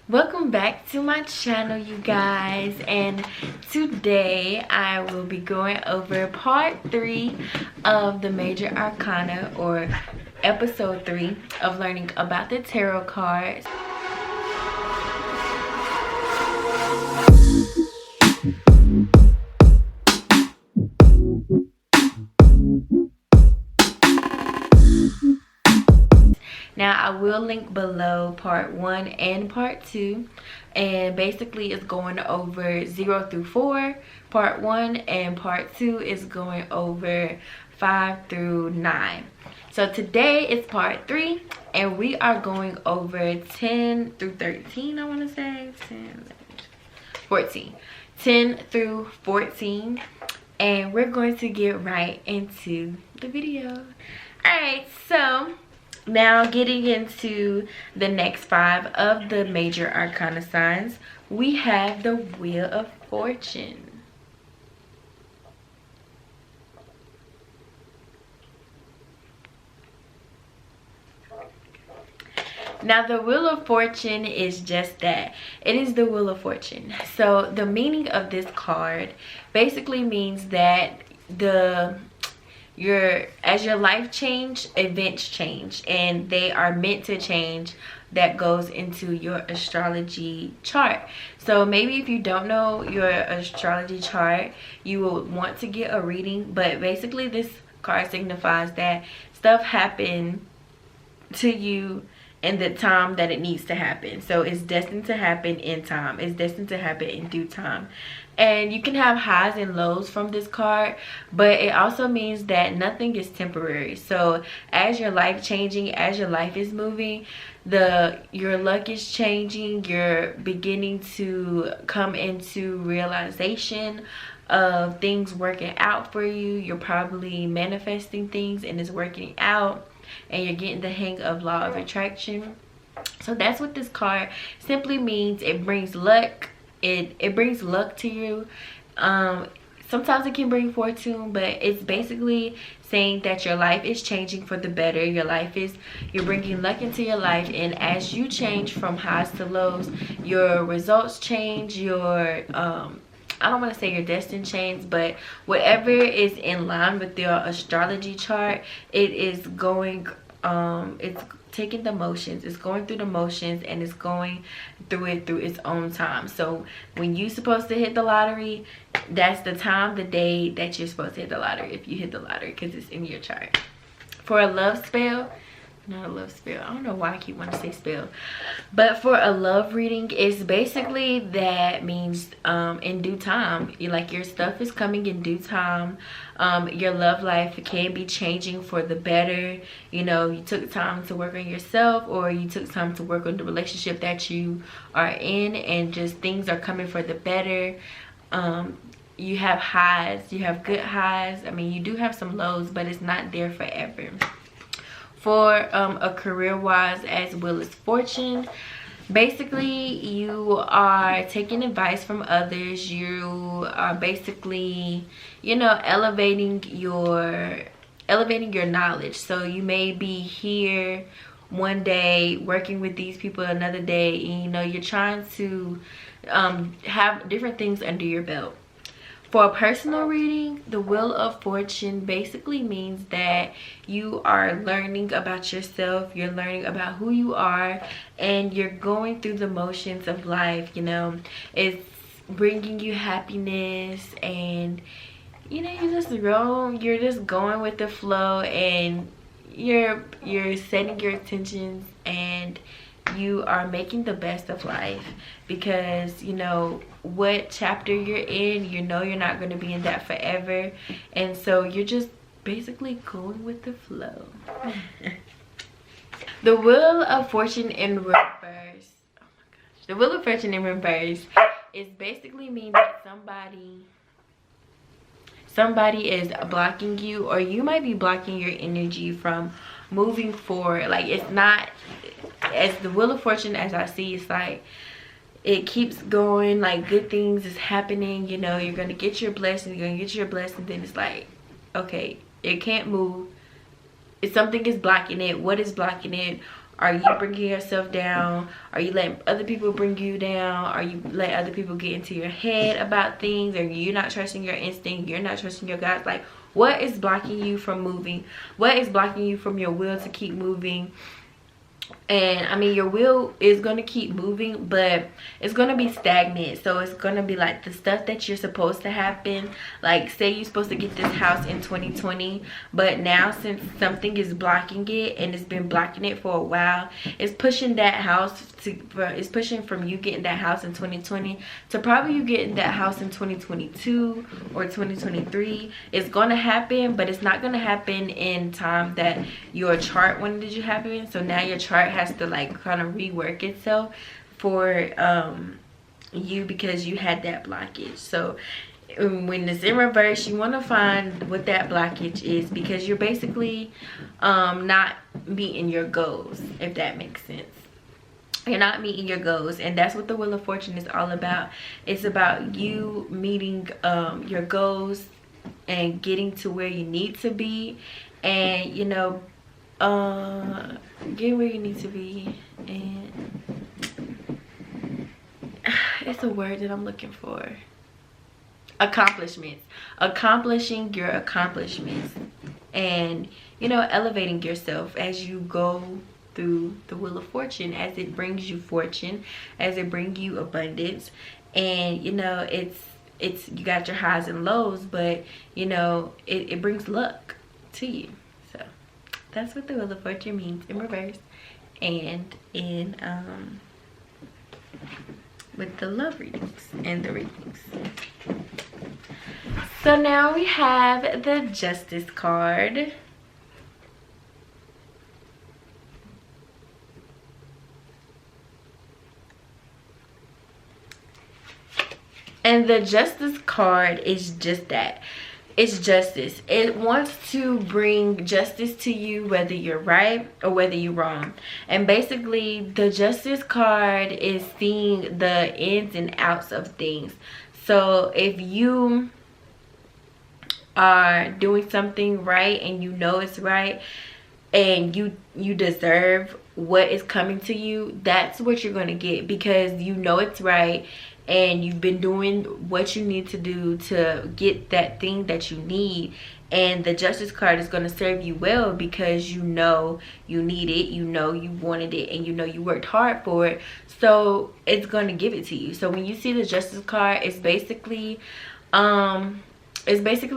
Welcome back to my channel, you guys, and today I will be going over part 3 of the Major Arcana, or episode 3 of learning about the tarot cards. Now I will link below part 1 and part 2, and basically it's going over 0 through 4 part 1, and part 2 is going over 5 through 9. So today is part 3 and we are going over 10 through 13. I want to say 10 through 14, and we're going to get right into the video. All right, so now getting into the next 5 of the Major Arcana signs, we have the Wheel of Fortune. Now the Wheel of Fortune is just that. It is the Wheel of Fortune. So the meaning of this card basically means that as your life change, events change, and they are meant to change. That goes into your astrology chart. So maybe if you don't know your astrology chart, you will want to get a reading, but basically this card signifies that stuff happened to you in the time that it needs to happen. So it's destined to happen in time. It's destined to happen in due time. And you can have highs and lows from this card, but it also means that nothing is temporary. So as your life changing, as your life is moving, your luck is changing. You're beginning to come into realization of things working out for you. You're probably manifesting things and it's working out, and you're getting the hang of law of attraction. So that's what this card simply means. It brings luck. It brings luck to you. Sometimes it can bring fortune, but it's basically saying that your life is changing for the better. You're bringing luck into your life, and as you change from highs to lows, your results change. I don't want to say your destiny change, but whatever is in line with your astrology chart, it is going it's taking the motions, it's going through the motions, and it's going through its own time. So when you're supposed to hit the lottery, that's the time, the day that you're supposed to hit the lottery, if you hit the lottery, because it's in your chart. For a love spell, not a love spell, I don't know why I keep wanting to say spell, but for a love reading, it's basically that means in due time. Your stuff is coming in due time. Your love life can be changing for the better. You took time to work on yourself, or you took time to work on the relationship that you are in, and just things are coming for the better. You have highs, you have good highs. I mean, you do have some lows, but it's not there forever. For a career-wise, as well as fortune, basically you are taking advice from others. You are basically, elevating your knowledge. So you may be here one day working with these people another day, and you're trying to have different things under your belt. For a personal reading, the Wheel of Fortune basically means that you are learning about yourself, you're learning about who you are, and you're going through the motions of life. It's bringing you happiness, and you're just going with the flow, and you're setting your intentions, and you are making the best of life, because what chapter you're in, you're not going to be in that forever, and so you're just basically going with the flow. The Wheel of Fortune in reverse, oh my gosh, the Wheel of Fortune in reverse is basically mean that somebody is blocking you, or you might be blocking your energy from moving forward. It's not, as the Wheel of Fortune, as I see, it's like it keeps going, good things is happening. You're gonna get your blessing, then it's like, okay, it can't move. If something is blocking it, what is blocking it? Are you bringing yourself down? Are you letting other people bring you down? Are you letting other people get into your head about things? Are you not trusting your instinct? You're not trusting your gut? Like, what is blocking you from moving? What is blocking you from your will to keep moving? And I mean, your will is going to keep moving, but it's going to be stagnant. So it's going to be like the stuff that you're supposed to happen. Like, say you're supposed to get this house in 2020, but now since something is blocking it, and it's been blocking it for a while, it's pushing that house to, it's pushing from you getting that house in 2020 to probably you getting that house in 2022 or 2023. It's going to happen, but it's not going to happen in time that your chart wanted you to happen. So now your chart has to like kind of rework itself for you, because you had that blockage. So when it's in reverse, you want to find what that blockage is, because you're basically not meeting your goals, if that makes sense. You're not meeting your goals, and that's what the Wheel of Fortune is all about. It's about you meeting your goals and getting to where you need to be, and you know, get where you need to be. And it's a word that I'm looking for. Accomplishments. Accomplishing your accomplishments, and you know, elevating yourself as you go through the Wheel of Fortune, as it brings you fortune, as it brings you abundance. And you know, it's you got your highs and lows, but you know, it brings luck to you. So that's what the Wheel of Fortune means in reverse, and in with the love readings and the readings. So now we have the Justice card. And the Justice card is just that. It's justice. It wants to bring justice to you, whether you're right or whether you're wrong. And basically, the Justice card is seeing the ins and outs of things. So if you are doing something right and you know it's right, and you deserve what is coming to you, that's what you're going to get, because you know it's right, and you've been doing what you need to do to get that thing that you need. And the Justice card is going to serve you well, because you know you need it, you know you wanted it, and you know you worked hard for it. So it's going to give it to you. So when you see the Justice card, it's basically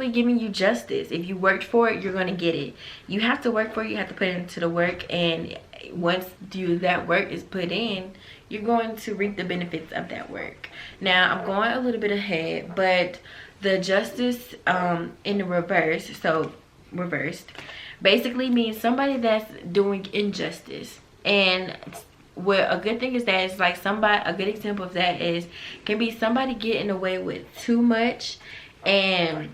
giving you justice. If you worked for it, you're going to get it. You have to work for it. You have to put into the work, and once that work is put in, you're going to reap the benefits of that work. Now, I'm going a little bit ahead, but the Justice in the reverse, so reversed, basically means somebody that's doing injustice. And what a good thing is that it's like somebody, a good example of that is, can be somebody getting away with too much, and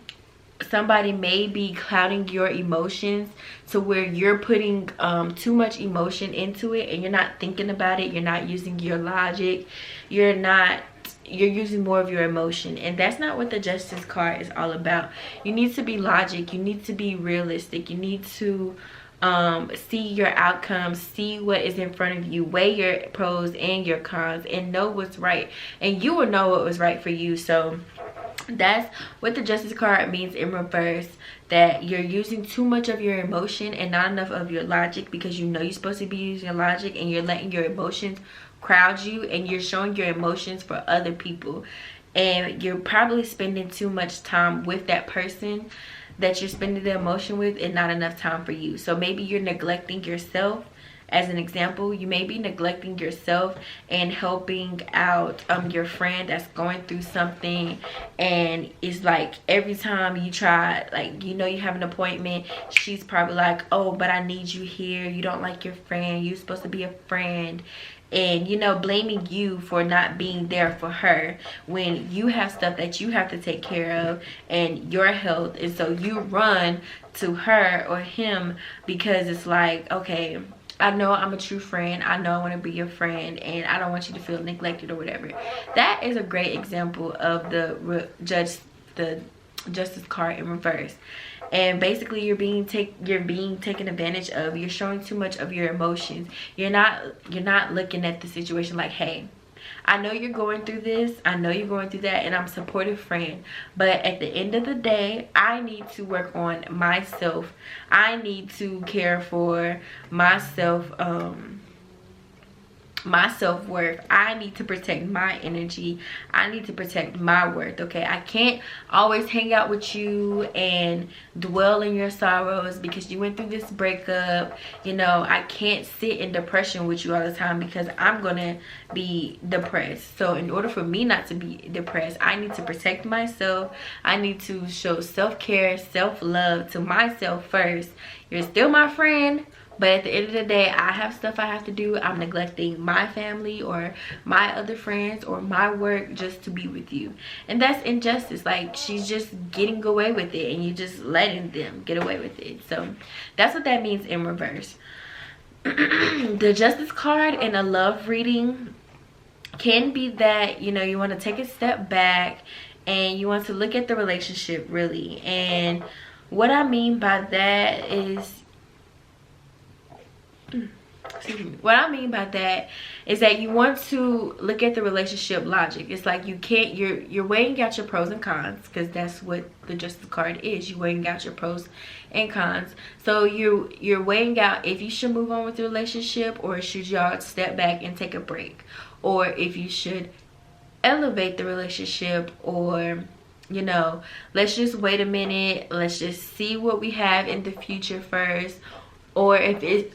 somebody may be clouding your emotions to where you're putting too much emotion into it, and you're not thinking about it, you're not using your logic, you're using more of your emotion. And that's not what the Justice card is all about. You need to be logic, you need to be realistic, you need to see your outcomes, see what is in front of you, weigh your pros and your cons, and know what's right, and you will know what was right for you. So that's what the Justice card means in reverse, that you're using too much of your emotion and not enough of your logic, because you know you're supposed to be using your logic, and you're letting your emotions crowd you, and you're showing your emotions for other people, and you're probably spending too much time with that person that you're spending the emotion with, and not enough time for you. So maybe you're neglecting yourself. As an example, you may be neglecting yourself and helping out your friend that's going through something, and it's like every time you try, like, you know, you have an appointment, she's probably like, oh, but I need you here, you don't like your friend, you're supposed to be a friend, and you know, blaming you for not being there for her when you have stuff that you have to take care of and your health. And so you run to her or him, because it's like, okay, I know I'm a true friend, I know I want to be your friend, and I don't want you to feel neglected or whatever. That is a great example of the Justice card in reverse. And basically you're being taken advantage of. You're showing too much of your emotions. You're not looking at the situation like, hey, I know you're going through this, I know you're going through that, and I'm a supportive friend, but at the end of the day, I need to work on myself. I need to care for myself, my self-worth. I need to protect my energy. I need to protect my worth. Okay, I can't always hang out with you and dwell in your sorrows because you went through this breakup. You know, I can't sit in depression with you all the time because I'm gonna be depressed. So in order for me not to be depressed, I need to protect myself. I need to show self-care, self-love to myself first. You're still my friend, but at the end of the day, I have stuff I have to do. I'm neglecting my family or my other friends or my work just to be with you. And that's injustice. Like, she's just getting away with it and you're just letting them get away with it. So that's what that means in reverse. The Justice card in a love reading can be that, you know, you want to take a step back and you want to look at the relationship really. And what I mean by that is, what I mean by that is that you want to look at the relationship logic. It's like you can't, you're weighing out your pros and cons, because that's what the Justice card is. You're weighing out your pros and cons. So you're weighing out if you should move on with the relationship, or should y'all step back and take a break, or if you should elevate the relationship, or, you know, let's just wait a minute, let's just see what we have in the future first. Or if it's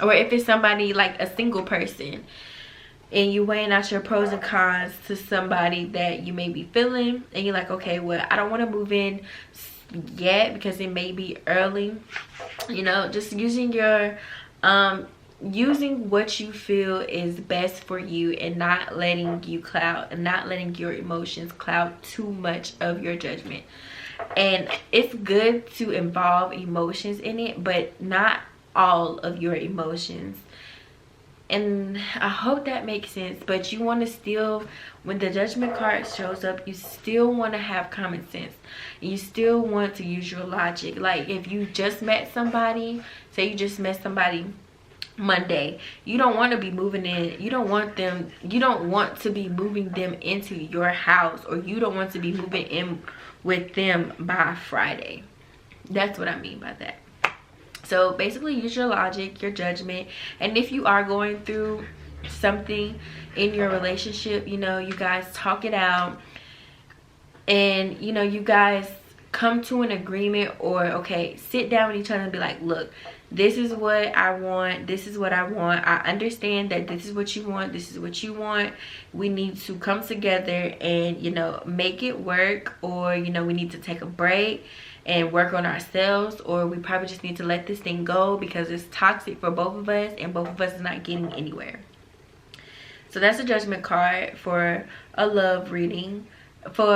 or if it's somebody like a single person and you weighing out your pros and cons to somebody that you may be feeling, and you're like, okay, well, I don't want to move in yet because it may be early. You know, just using your using what you feel is best for you, and not letting you cloud, and not letting your emotions cloud too much of your judgment. And it's good to involve emotions in it, but not all of your emotions. And I hope that makes sense. But you want to still, when the Judgment card shows up, you still want to have common sense. You still want to use your logic. Like, if you just met somebody, say you just met somebody Monday, you don't want to be moving in, you don't want to be moving them into your house, or you don't want to be moving in with them by Friday. That's what I mean by that. So basically, use your logic, your judgment. And if you are going through something in your relationship, you know, you guys talk it out, and, you know, you guys come to an agreement, or, okay, sit down with each other and be like, look, this is what I want, this is what I want, I understand that this is what you want, this is what you want. We need to come together and, you know, make it work, or, you know, we need to take a break and work on ourselves, or we probably just need to let this thing go because it's toxic for both of us and both of us is not getting anywhere. So that's a Judgment card for a love reading. For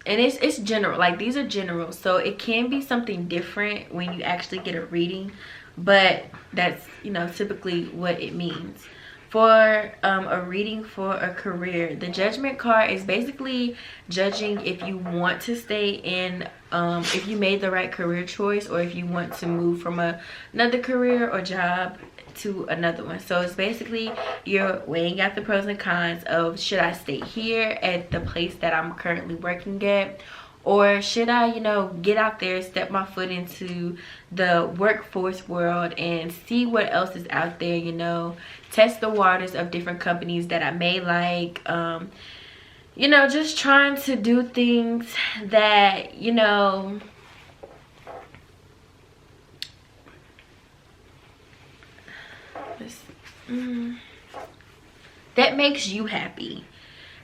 and it's general, like, these are general, so it can be something different when you actually get a reading, but that's, you know, typically what it means. For a reading for a career, the Judgment card is basically judging if you want to stay in, if you made the right career choice, or if you want to move from another career or job to another one. So it's basically you're weighing out the pros and cons of, should I stay here at the place that I'm currently working at, or should I, you know, get out there, step my foot into the workforce world and see what else is out there, you know, test the waters of different companies that I may like, you know, just trying to do things that, you know, that makes you happy.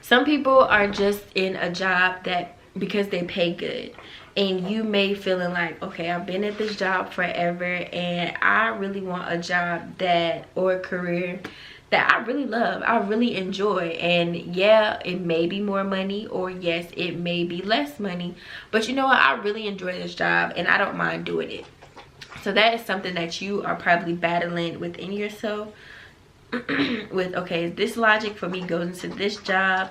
Some people are just in a job that, because they pay good, and you may feeling like, okay, I've been at this job forever and I really want a job that, or a career that I really love, I really enjoy. And yeah, it may be more money, or yes, it may be less money, but you know what, I really enjoy this job and I don't mind doing it. So that is something that you are probably battling within yourself with, okay, this logic for me goes into this job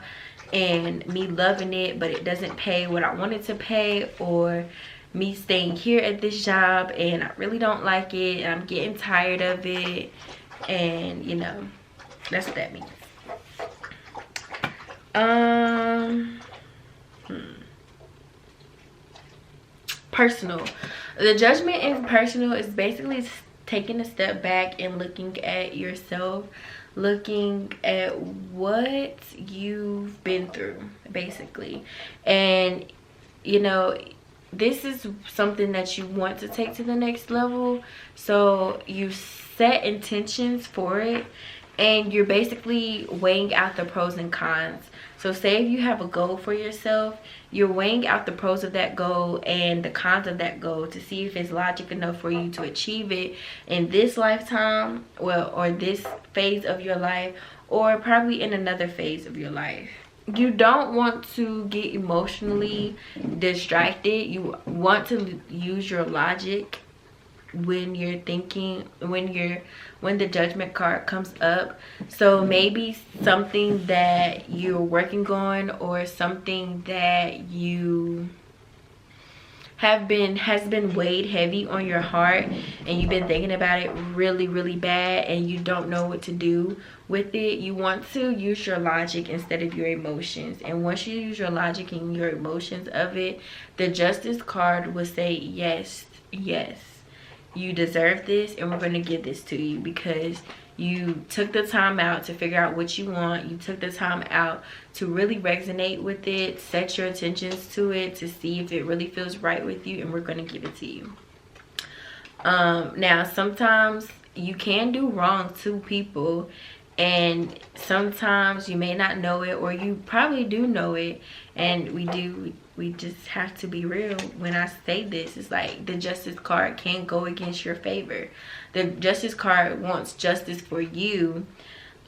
and me loving it, but it doesn't pay what I want it to pay, or me staying here at this job and I really don't like it and I'm getting tired of it, and you know, that's what that means. Personal. The judgment in personal is basically taking a step back and looking at yourself, looking at what you've been through, basically. And you know, this is something that you want to take to the next level, so you set intentions for it, and you're basically weighing out the pros and cons. So say if you have a goal for yourself, you're weighing out the pros of that goal and the cons of that goal to see if it's logic enough for you to achieve it in this lifetime, well, or this phase of your life, or probably in another phase of your life. You don't want to get emotionally distracted. You want to use your logic when you're thinking, when the judgment card comes up. So maybe something that you're working on, or something that you has been weighed heavy on your heart, and you've been thinking about it really bad, and you don't know what to do with it. You want to use your logic instead of your emotions, and once you use your logic and your emotions of it, the justice card will say, yes, you deserve this, and we're going to give this to you because you took the time out to figure out what you want. You took the time out to really resonate with it, set your intentions to it to see if it really feels right with you, and we're going to give it to you. Now, sometimes you can do wrong to people, and sometimes you may not know it, or you probably do know it, and we just have to be real when I say this. It's like the justice card can't go against your favor. The justice card wants justice for you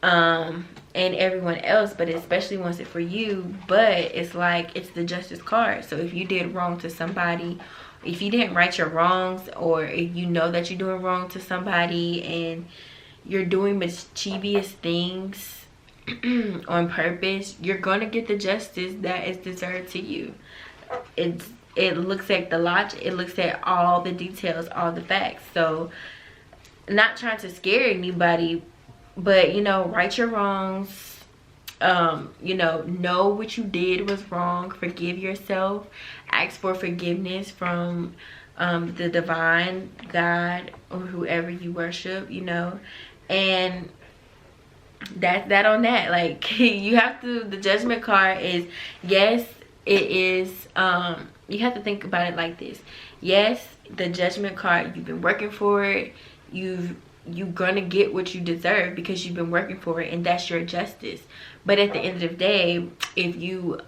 and everyone else, but especially wants it for you. But it's like, it's the justice card. So if you did wrong to somebody, if you didn't right your wrongs, or if you know that you're doing wrong to somebody and you're doing mischievous things on purpose, you're gonna get the justice that is deserved to you. It looks at the logic, it looks at all the details, all the facts. So, not trying to scare anybody, but you know, right your wrongs. You know what you did was wrong. Forgive yourself. Ask for forgiveness from the divine God or whoever you worship, you know. And that's that on that. Like, you have to, the judgment card is, yes, it is, you have to think about it like this. Yes, the judgment card, you've been working for it, you're gonna get what you deserve because you've been working for it, and that's your justice. But at the end of the day, if you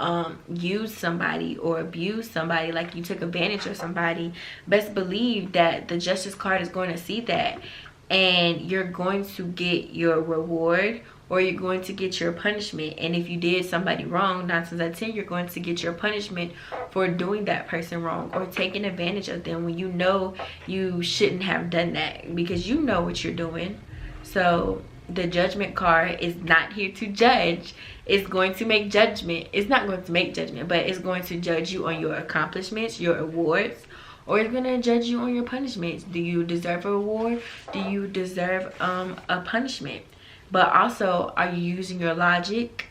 use somebody or abuse somebody, like you took advantage of somebody, best believe that the justice card is going to see that, and you're going to get your reward, or you're going to get your punishment. And if you did somebody wrong, 9 times out of 10, you're going to get your punishment for doing that person wrong, or taking advantage of them when you know you shouldn't have done that, because you know what you're doing. So the judgment card is not here to judge. It's going to make judgment. It's not going to make judgment, but it's going to judge you on your accomplishments, your awards, or it's going to judge you on your punishments. Do you deserve a reward? Do you deserve a punishment? But also, are you using your logic?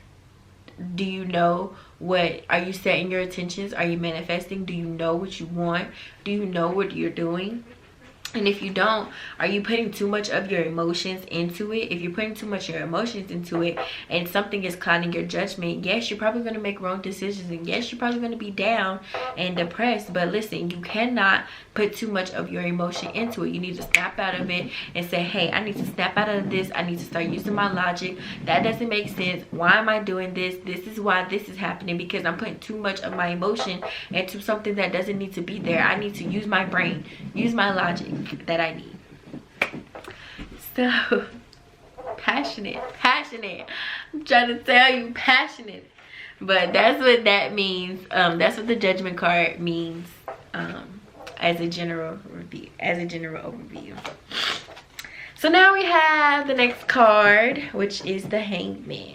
Do you know what, are you setting your intentions? Are you manifesting? Do you know what you want? Do you know what you're doing? And if you don't, are you putting too much of your emotions into it? If you're putting too much of your emotions into it and something is clouding your judgment, yes, you're probably going to make wrong decisions, and yes, you're probably going to be down and depressed. But listen, you cannot put too much of your emotion into it. You need to snap out of it and say, hey, I need to snap out of this. I need to start using my logic. That doesn't make sense. Why am I doing this? This is why this is happening, because I'm putting too much of my emotion into something that doesn't need to be there. I need to use my brain, use my logic that I need. So passionate. I'm trying to tell you, passionate. But that's what that means. That's what the judgment card means, as a general review, as a general overview. So now we have the next card, which is the Hangman.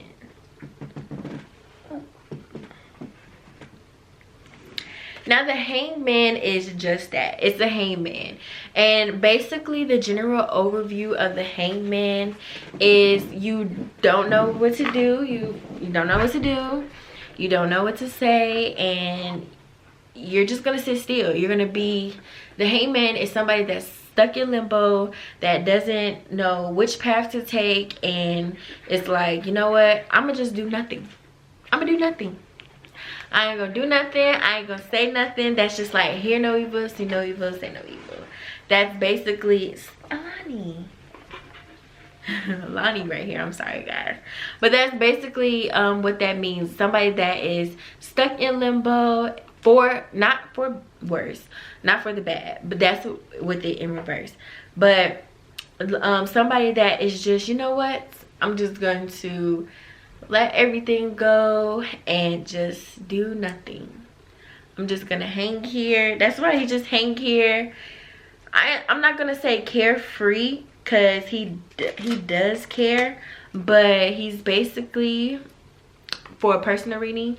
Now the hangman is just that. It's a hangman. And basically the general overview of the hangman is you don't know what to do. You don't know what to do. You don't know what to say, and you're just gonna sit still. You're gonna be, the hangman is somebody that's stuck in limbo, that doesn't know which path to take, and it's like, you know what, I'm gonna just do nothing. I'm gonna do nothing. I ain't gonna do nothing. I ain't gonna say nothing. That's just like, hear no evil, see no evil, say no evil. That's basically Alani. Alani right here, I'm sorry guys, but that's basically what that means. Somebody that is stuck in limbo, for not for worse, not for the bad, but that's with it in reverse. But somebody that is just, you know what, I'm just going to let everything go and just do nothing. I'm just gonna hang here. That's why he just hang here. I'm not gonna say carefree, because he does care, but he's basically, for a personal reading,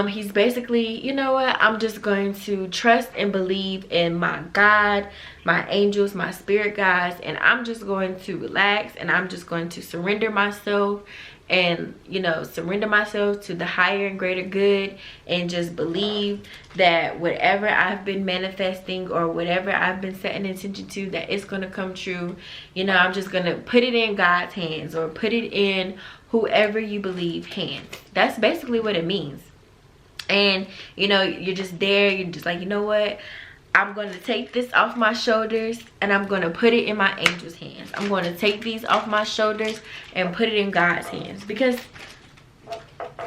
he's basically, you know what, I'm just going to trust and believe in my God, my angels, my spirit guides, and I'm just going to relax, and I'm just going to surrender myself, and, you know, surrender myself to the higher and greater good, and just believe that whatever I've been manifesting or whatever I've been setting attention to, that it's going to come true. You know, I'm just going to put it in God's hands, or put it in whoever you believe hands. That's basically what it means. And, you know, you're just there, you're just like, you know what, I'm going to take this off my shoulders, and I'm going to put it in my angel's hands. I'm going to take these off my shoulders and put it in God's hands, because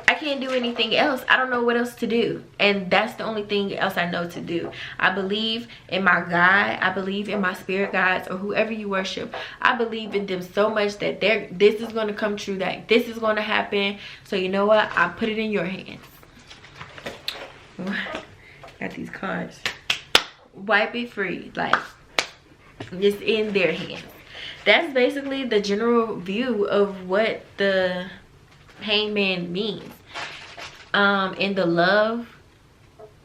I can't do anything else. I don't know what else to do, and that's the only thing else I know to do. I believe in my God. I believe in my spirit guides, or whoever you worship. I believe in them so much that this is going to come true, that this is going to happen. So you know what, I put it in your hands. Got these cards. Wipe it free, like it's in their hands. That's basically the general view of what the hangman means, in the love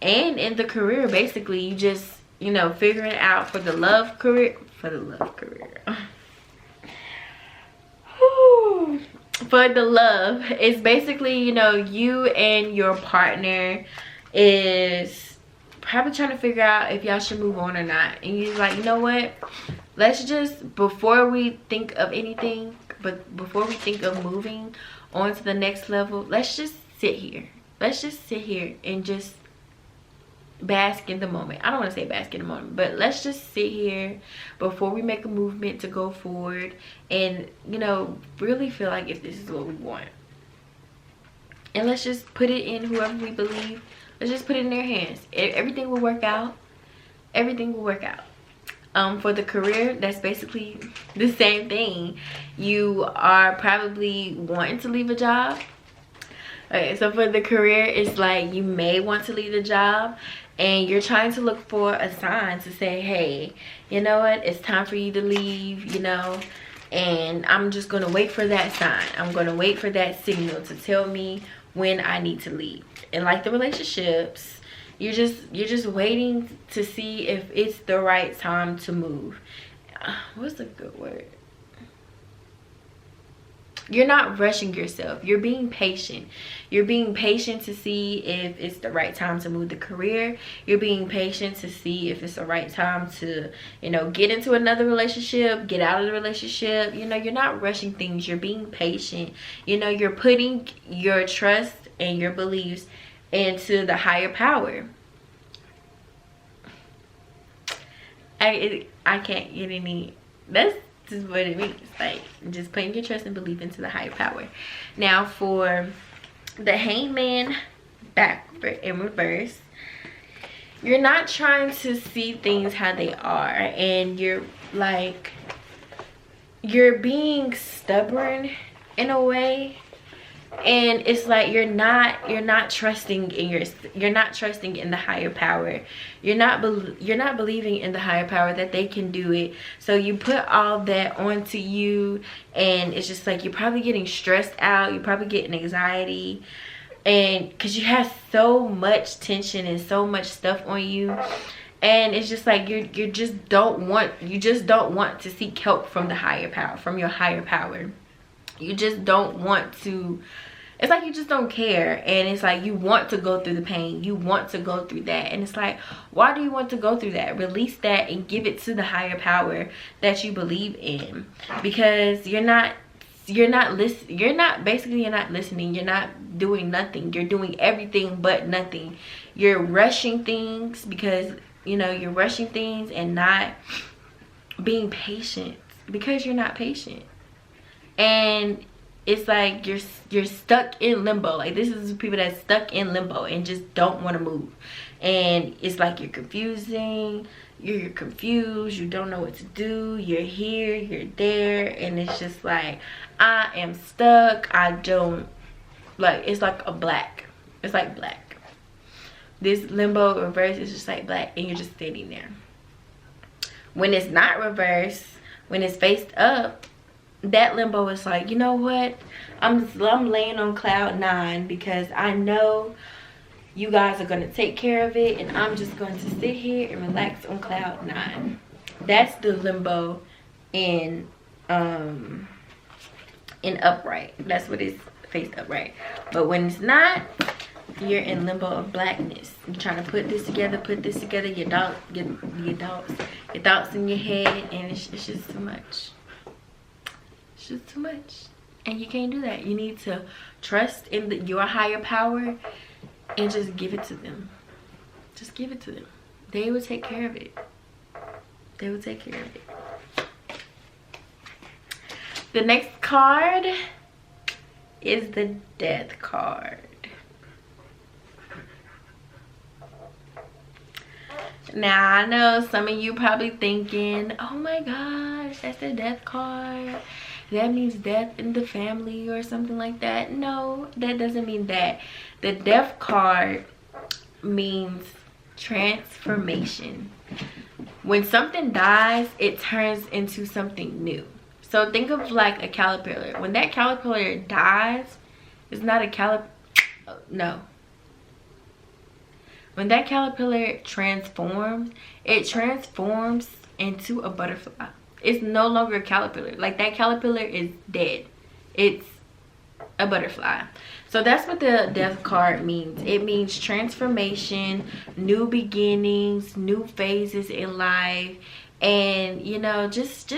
and in the career. Basically, you just, you know, figuring it out for the love career, for the love, it's basically, you know, you and your partner is probably trying to figure out if y'all should move on or not, and you're like, you know what, let's just, before we think of anything, but before we think of moving on to the next level, let's just sit here. Let's just sit here and just bask in the moment. I don't want to say bask in the moment, but let's just sit here before we make a movement to go forward, and, you know, really feel like if this is what we want, and let's just put it in whoever we believe. Let's just put it in their hands. Everything will work out. Everything will work out. For the career, that's basically the same thing. You are probably wanting to leave a job. Okay, so for the career, it's like you may want to leave the job, and you're trying to look for a sign to say, hey, you know what, it's time for you to leave, you know, and I'm just going to wait for that sign. I'm going to wait for that signal to tell me when I need to leave. And like the relationships, you're just waiting to see if it's the right time to move. What's a good word? You're not rushing yourself. You're being patient. You're being patient to see if it's the right time to move the career. You're being patient to see if it's the right time to, you know, get into another relationship, get out of the relationship. You know, you're not rushing things. You're being patient. You know, you're putting your trust and your beliefs into the higher power. I can't get any, that's just what it means, like just putting your trust and belief into the higher power. Now for the hangman, back in reverse, you're not trying to see things how they are, and you're like, you're being stubborn in a way, and it's like you're not trusting in you're not trusting in the higher power. You're not believing in the higher power that they can do it. So you put all that onto you, and it's just like you're probably getting stressed out, you're probably getting anxiety, and because you have so much tension and so much stuff on you, and it's just like you just don't want to seek help from the higher power, from your higher power. You just don't want to. It's like you just don't care, and it's like you want to go through the pain, you want to go through that, and it's like, why do you want to go through that? Release that and give it to the higher power that you believe in, because you're not listening, you're not doing nothing. You're doing everything but nothing. You're rushing things because you're rushing things and not being patient, because you're not patient. And it's like you're stuck in limbo. Like, this is people that's stuck in limbo and just don't want to move. And it's like you're confused, you don't know what to do, you're here, you're there, and it's just like, I am stuck. I don't like, it's like a black, it's like black. This limbo reverse is just like black, and you're just standing there. When it's not reversed, when it's faced up, that limbo is like, you know what, I'm laying on cloud 9, because I know you guys are going to take care of it, and I'm just going to sit here and relax on cloud 9. That's the limbo in upright. That's what it's faced upright. But when it's not, you're in limbo of blackness. You're trying to put this together, your thoughts in your head, and it's just too much. It's just too much, and you can't do that. You need to trust in your higher power and just give it to them. Just give it to them. They will take care of it. They will take care of it. The next card is the Death card. Now, I know some of you probably thinking, oh my gosh, that's the Death card. That means death in the family or something like that. No, that doesn't mean that. The Death card means transformation. When something dies, it turns into something new. So think of like a caterpillar. When that caterpillar dies, it's not a caterpillar. No. When that caterpillar transforms, it transforms into a butterfly. It's no longer a caterpillar. Like, that caterpillar is dead. It's a butterfly. So that's what the Death card means. It means transformation, new beginnings, new phases in life, and just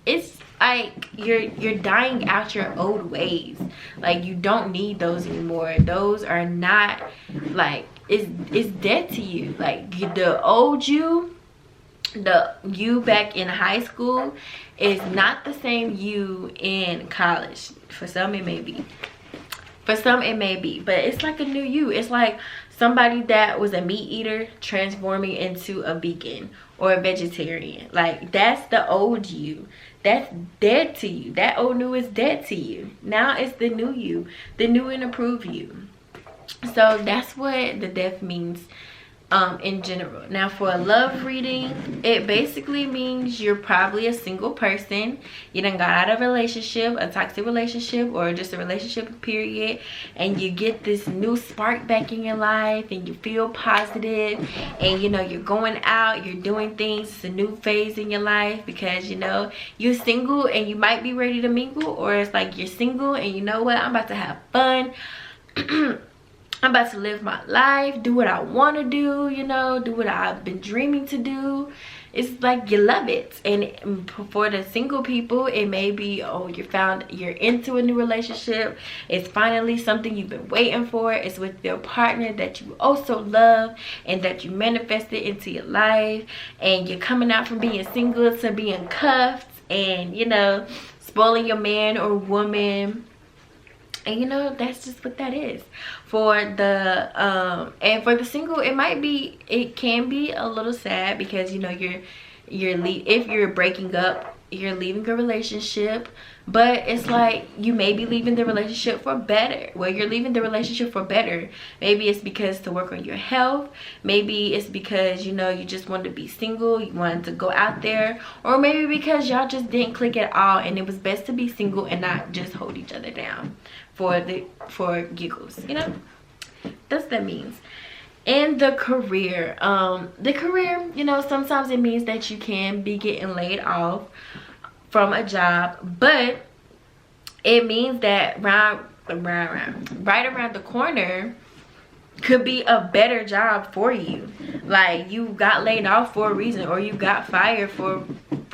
it's like you're dying out your old ways. Like, you don't need those anymore. Those are not, like, it's dead to you. Like, the old you, the you back in high school, is not the same you in college. For some it may be, but it's like a new you. It's like somebody that was a meat eater transforming into a vegan or a vegetarian. Like, that's the old you. That's dead to you. That old new is dead to you. Now it's the new you, the new and improved you. So that's what the Death means in general. Now, for a love reading, it basically means you're probably a single person. You done got out of a relationship, a toxic relationship, or just a relationship period, and you get this new spark back in your life, and you feel positive, and you're going out, you're doing things. It's a new phase in your life, because you're single and you might be ready to mingle, or it's like you're single and you know what, I'm about to have fun. I'm about to live my life, do what I want to do, do what I've been dreaming to do. It's like you love it. And for the single people, it may be, oh, you're into a new relationship. It's finally something you've been waiting for. It's with your partner that you also love and that you manifested into your life. And you're coming out from being single to being cuffed and, spoiling your man or woman. And that's just what that is. For the and for the single, it can be a little sad, because if you're breaking up, you're leaving a relationship, but it's like you may be leaving the relationship for better. Well, you're leaving the relationship for better. Maybe it's because to work on your health. Maybe it's because you just wanted to be single, you wanted to go out there, or maybe because y'all just didn't click at all, and it was best to be single and not just hold each other down for giggles. That's what that means. And the career, you know, sometimes it means that you can be getting laid off from a job, but it means that right around the corner could be a better job for you. Like, you got laid off for a reason, or you got fired for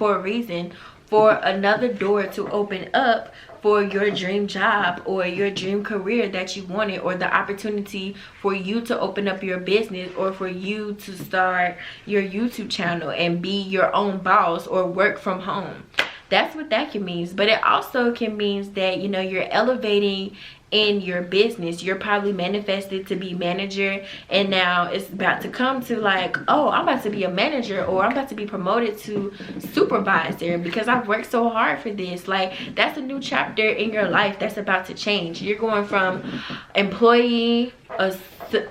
a reason, for another door to open up for your dream job or your dream career that you wanted, or the opportunity for you to open up your business, or for you to start your YouTube channel and be your own boss, or work from home. That's what that can mean. But it also can mean that, you know, you're elevating in your business. You're probably manifested to be manager, and now it's about to come to like, oh, I'm about to be a manager, or I'm about to be promoted to supervisor because I've worked so hard for this. Like, that's a new chapter in your life that's about to change. You're going from employee,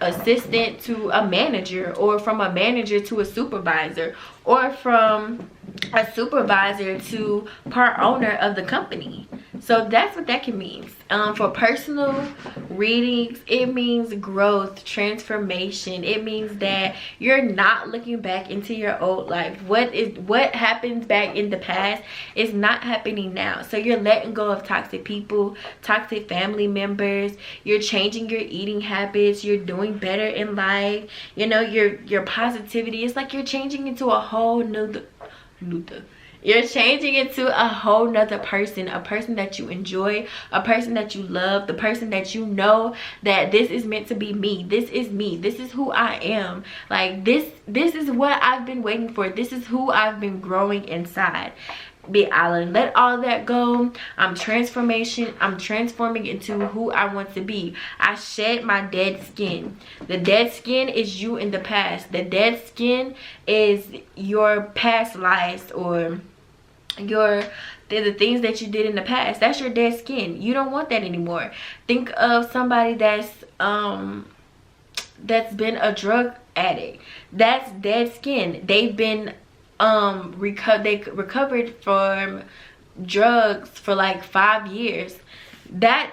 assistant to a manager, or from a manager to a supervisor, or from a supervisor to part owner of the company. So that's what that can mean. For personal readings, it means growth, transformation. It means that you're not looking back into your old life. What happens back in the past is not happening now. So you're letting go of toxic people, toxic family members. You're changing your eating habits. You're doing better in life. You know, your positivity. It's like you're changing into a whole new you're changing into a whole nother person, a person that you enjoy, a person that you love, the person that you know that this is meant to be me. This is me. This is who I am. Like, this is what I've been waiting for. This is who I've been growing inside. Big Island, let all that go. I'm transforming into who I want to be. I shed my dead skin. The dead skin is you in the past. The dead skin is your past lives, or the things that you did in the past. That's your dead skin. You don't want that anymore. Think of somebody that's been a drug addict. That's dead skin. They've been they recovered from drugs for like 5 years. That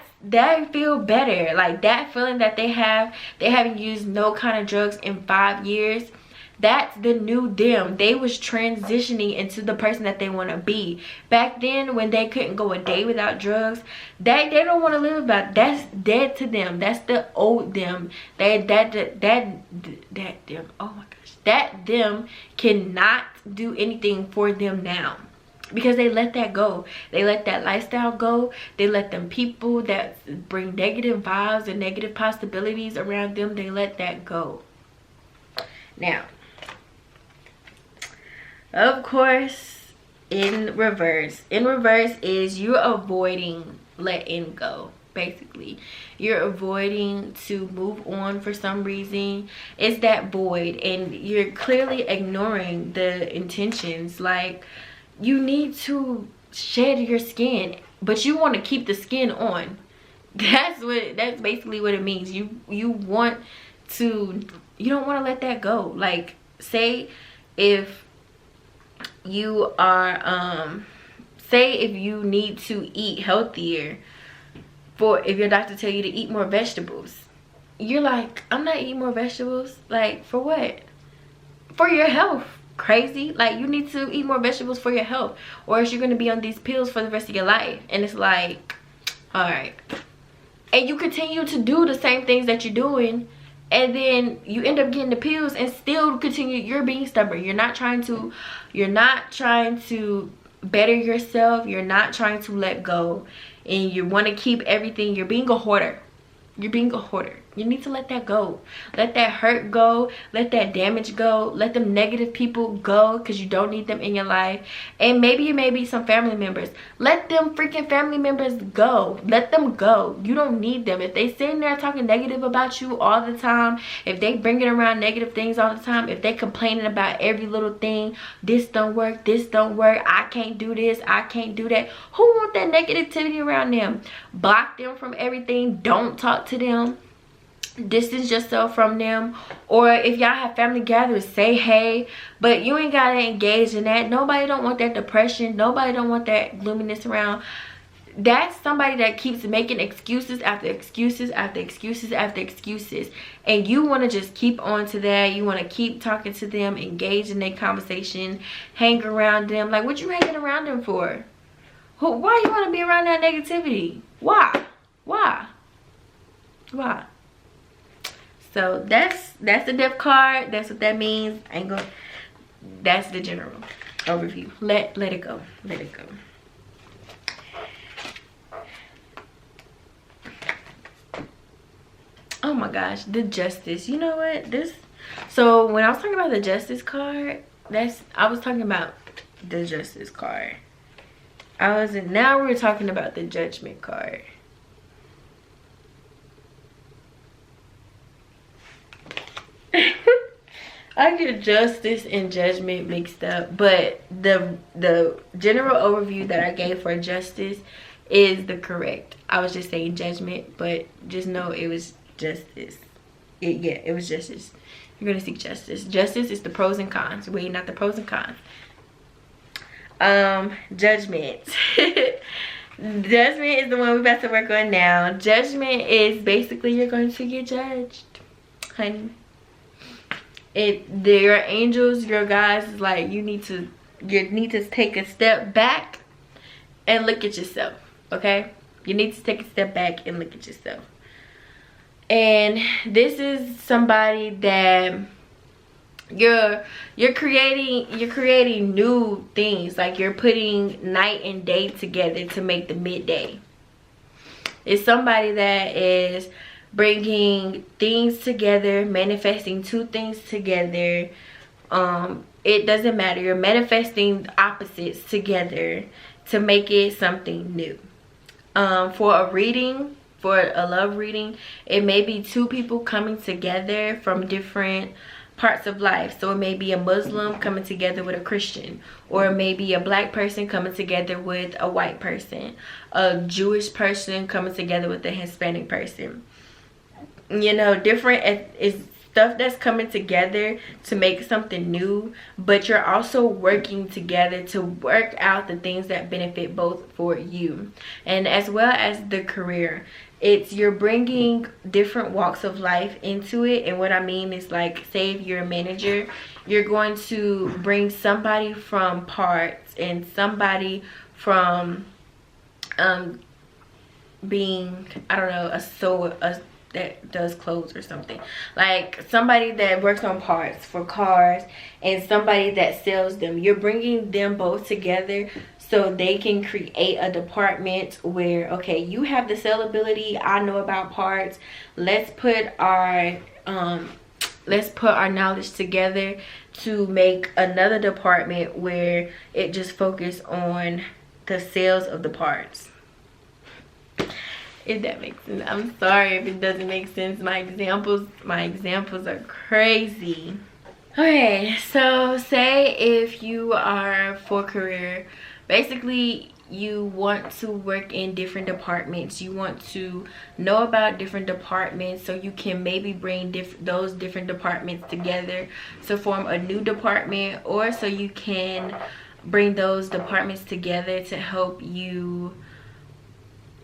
feel better. Like, that feeling that they haven't used no kind of drugs in 5 years. That's the new them. They was transitioning into the person that they want to be. Back then, when they couldn't go a day without drugs, they don't want to live about. That's dead to them. That's the old them. That them. Oh my gosh. That them cannot do anything for them now, because they let that go. They let that lifestyle go. They let them people that bring negative vibes and negative possibilities around them, they let that go. Now, of course, in reverse is you're avoiding letting go. Basically, you're avoiding to move on for some reason. It's that void, and you're clearly ignoring the intentions. Like, you need to shed your skin, but you want to keep the skin on. That's basically what it means. You don't want to let that go. Like, say if you are say if you need to eat healthier, if your doctor tell you to eat more vegetables, you're like, I'm not eating more vegetables. Like, for what? For your health. Crazy. Like, you need to eat more vegetables for your health, or else you're going to be on these pills for the rest of your life. And it's like, all right. And you continue to do the same things that you're doing, and then you end up getting the pills and still continue. You're being stubborn. You're not trying to better yourself. You're not trying to let go, and you want to keep everything. You're being a hoarder. You need to let that go. Let that hurt go. Let that damage go. Let them negative people go, because you don't need them in your life. And maybe it may be some family members. Let them freaking family members go. Let them go. You don't need them. If they sitting there talking negative about you all the time, if they bringing around negative things all the time, if they complaining about every little thing, this don't work, I can't do this, I can't do that, who want that negativity around them? Block them from everything. Don't talk to them. Distance yourself from them. Or if y'all have family gatherings, say hey, but you ain't gotta engage in that. Nobody don't want that depression. Nobody don't want that gloominess around. that's somebody that keeps making excuses after excuses after excuses after excuses, and you want to just keep on to that. You want to keep talking to them, engage in their conversation, hang around them. Like, what you hanging around them for? Why you want to be around that negativity? Why? So that's the death card. That's what that means. I ain't gonna, that's the general overview. Let it go. Oh my gosh, the justice. You know what? So when I was talking about the justice card, I was talking about the justice card. Now we're talking about the judgment card. I get justice and judgment mixed up, but the general overview that I gave for justice is the correct. I was just saying judgment, but just know it was justice. It was justice. You're gonna seek justice. Justice is the pros and cons. Wait, not the pros and cons. Judgment. Judgment is the one we're about to work on now. Judgment is basically you're going to get judged, honey. Your angels, your guys, is like you need to take a step back and look at yourself. Okay, you need to take a step back and look at yourself. And this is somebody that you're creating new things. Like you're putting night and day together to make the midday. It's somebody that is bringing things together, manifesting two things together. It doesn't matter. You're manifesting opposites together to make it something new. For a reading, for a love reading, it may be two people coming together from different parts of life. So it may be a Muslim coming together with a Christian, or it may be a black person coming together with a white person, a Jewish person coming together with a Hispanic person. You know, different is stuff that's coming together to make something new, but you're also working together to work out the things that benefit both for you, and as well as the career. You're bringing different walks of life into it. And what I mean is, like, say if you're a manager, you're going to bring somebody from parts and somebody from being, I don't know, a that does clothes or something. Like somebody that works on parts for cars and somebody that sells them. You're bringing them both together so they can create a department where, okay, you have the sellability, I know about parts. Let's put our knowledge together to make another department where it just focuses on the sales of the parts. If that makes sense. I'm sorry if it doesn't make sense. My examples are crazy. Okay, so say if you are for career, basically you want to work in different departments. You want to know about different departments so you can maybe bring those different departments together to form a new department, or so you can bring those departments together to help you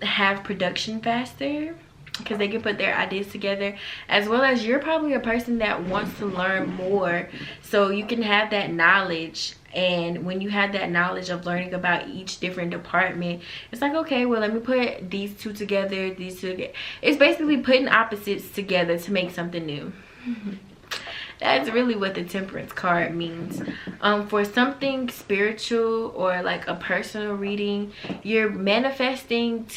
have production faster, because they can put their ideas together. As well as you're probably a person that wants to learn more, so you can have that knowledge. And when you have that knowledge of learning about each different department, it's like, okay, well, let me put these two together, these two together. It's basically putting opposites together to make something new. That's really what the Temperance card means. For something spiritual or like a personal reading, you're manifesting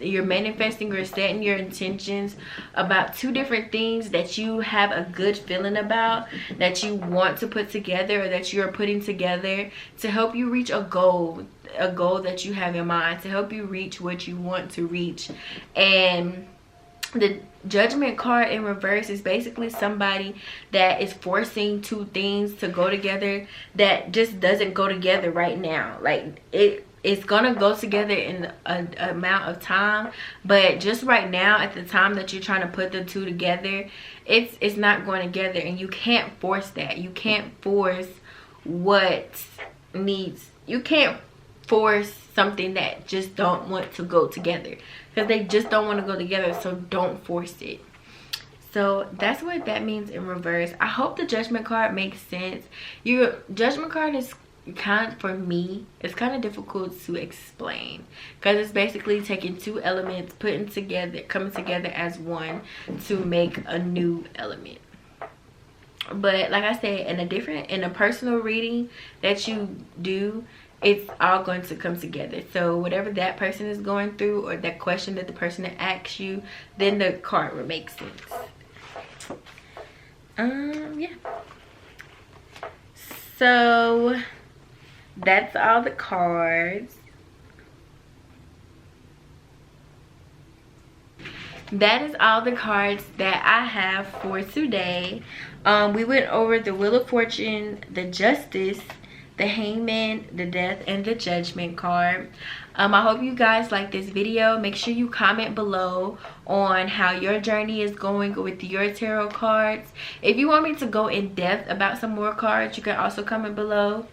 or setting your intentions about two different things that you have a good feeling about, that you want to put together, or that you're putting together to help you reach a goal that you have in mind, to help you reach what you want to reach. And the Judgment card in reverse is basically somebody that is forcing two things to go together that just doesn't go together right now. Like it's gonna go together in an amount of time, but just right now, at the time that you're trying to put the two together, it's not going together. And you can't force that. You can't force what needs. You can't force something that just don't want to go together, because they just don't want to go together. So don't force it. So that's what that means in reverse. I hope the Judgment card makes sense. Your Judgment card is for me, it's kind of difficult to explain, because it's basically taking two elements, coming together as one to make a new element. But like I said, in a personal reading that you do, it's all going to come together. So whatever that person is going through, or that question that the person asks you, then the card will make sense. Yeah. So that's all the cards. That is all the cards that I have for today. We went over the Wheel of Fortune, the Justice, the Hangman, the Death, and the Judgment card. I hope you guys like this video. Make sure you comment below on how your journey is going with your tarot cards. If you want me to go in depth about some more cards, you can also comment below.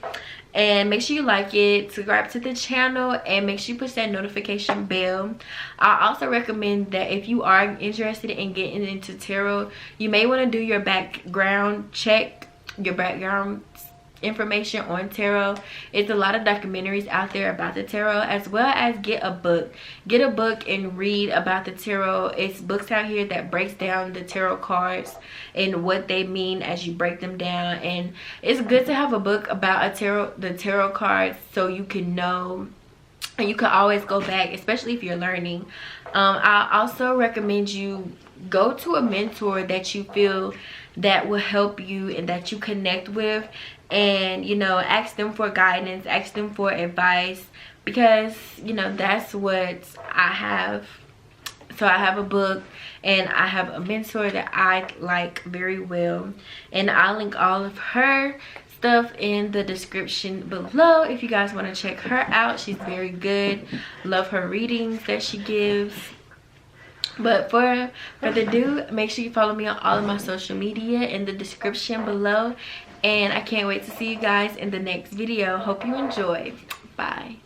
And make sure you like it, subscribe to the channel, and make sure you push that notification bell. I also recommend that if you are interested in getting into tarot, you may want to do your background check, your background information on tarot. It's a lot of documentaries out there about the tarot, as well as get a book and read about the tarot. It's books out here that breaks down the tarot cards and what they mean as you break them down. And it's good to have a book about the tarot cards, so you can know, and you can always go back, especially if you're learning. I also recommend you go to a mentor that you feel that will help you and that you connect with, and ask them for guidance, ask them for advice, because that's what I have. So I have a book and I have a mentor that I like very well, and I'll link all of her stuff in the description below if you guys want to check her out. She's very good. Love her readings that she gives. But for further ado, make sure you follow me on all of my social media in the description below, and I can't wait to see you guys in the next video. Hope you enjoy. Bye.